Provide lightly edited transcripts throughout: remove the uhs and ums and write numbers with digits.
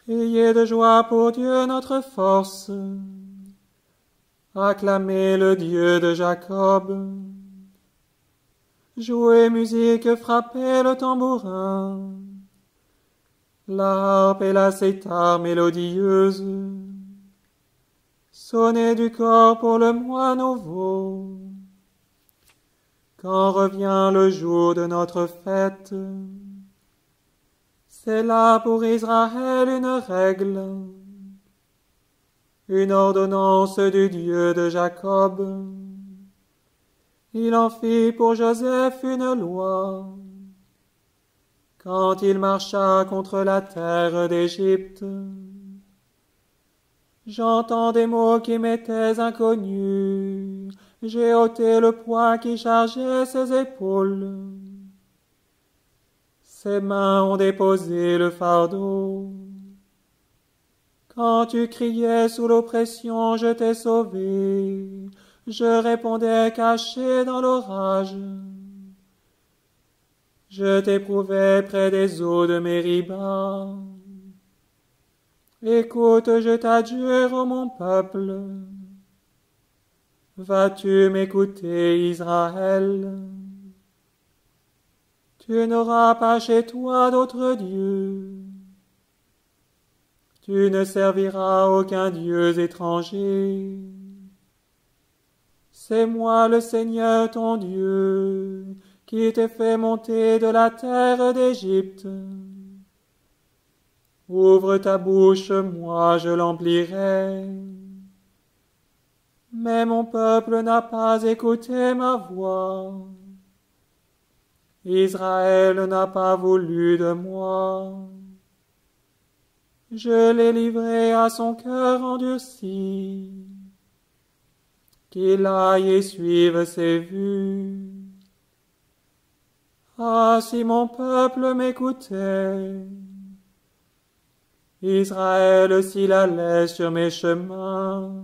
Criez de joie pour Dieu notre force. Acclamez le Dieu de Jacob. Jouez, musiques, frappez le tambourin. La harpe et la cithare mélodieuse. Sonnez du corps pour le mois nouveau. Quand revient le jour de notre fête, c'est là pour Israël une règle, une ordonnance du Dieu de Jacob. Il en fit pour Joseph une loi, quand il marcha contre la terre d'Égypte. J'entends des mots qui m'étaient inconnus, j'ai ôté le poids qui chargeait ses épaules. Ses mains ont déposé le fardeau. Quand tu criais sous l'oppression, je t'ai sauvé. Je répondais caché dans l'orage. Je t'éprouvais près des eaux de Mériba. Écoute, je t'adjure, ô mon peuple. Vas-tu m'écouter, Israël? Tu n'auras pas chez toi d'autre Dieu. Tu ne serviras aucun Dieu étranger. C'est moi le Seigneur ton Dieu, qui t'ai fait monter de la terre d'Égypte. Ouvre ta bouche, moi je l'emplirai. Mais mon peuple n'a pas écouté ma voix. Israël n'a pas voulu de moi. Je l'ai livré à son cœur endurci, qu'il aille et suive ses vues. Ah, si mon peuple m'écoutait, Israël s'il allait sur mes chemins,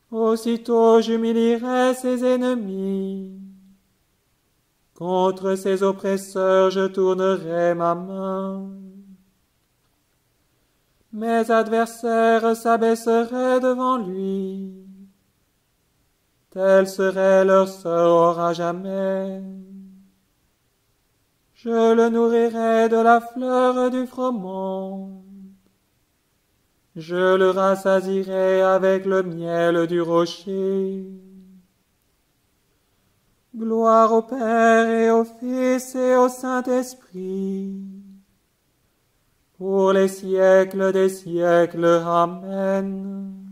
aussitôt j'humilierais ses ennemis. Contre ses oppresseurs je tournerai ma main. Mes adversaires s'abaisseraient devant lui. Tel serait leur sort à jamais. Je le nourrirai de la fleur du froment. Je le rassasierai avec le miel du rocher. Gloire au Père et au Fils et au Saint-Esprit, pour les siècles des siècles. Amen.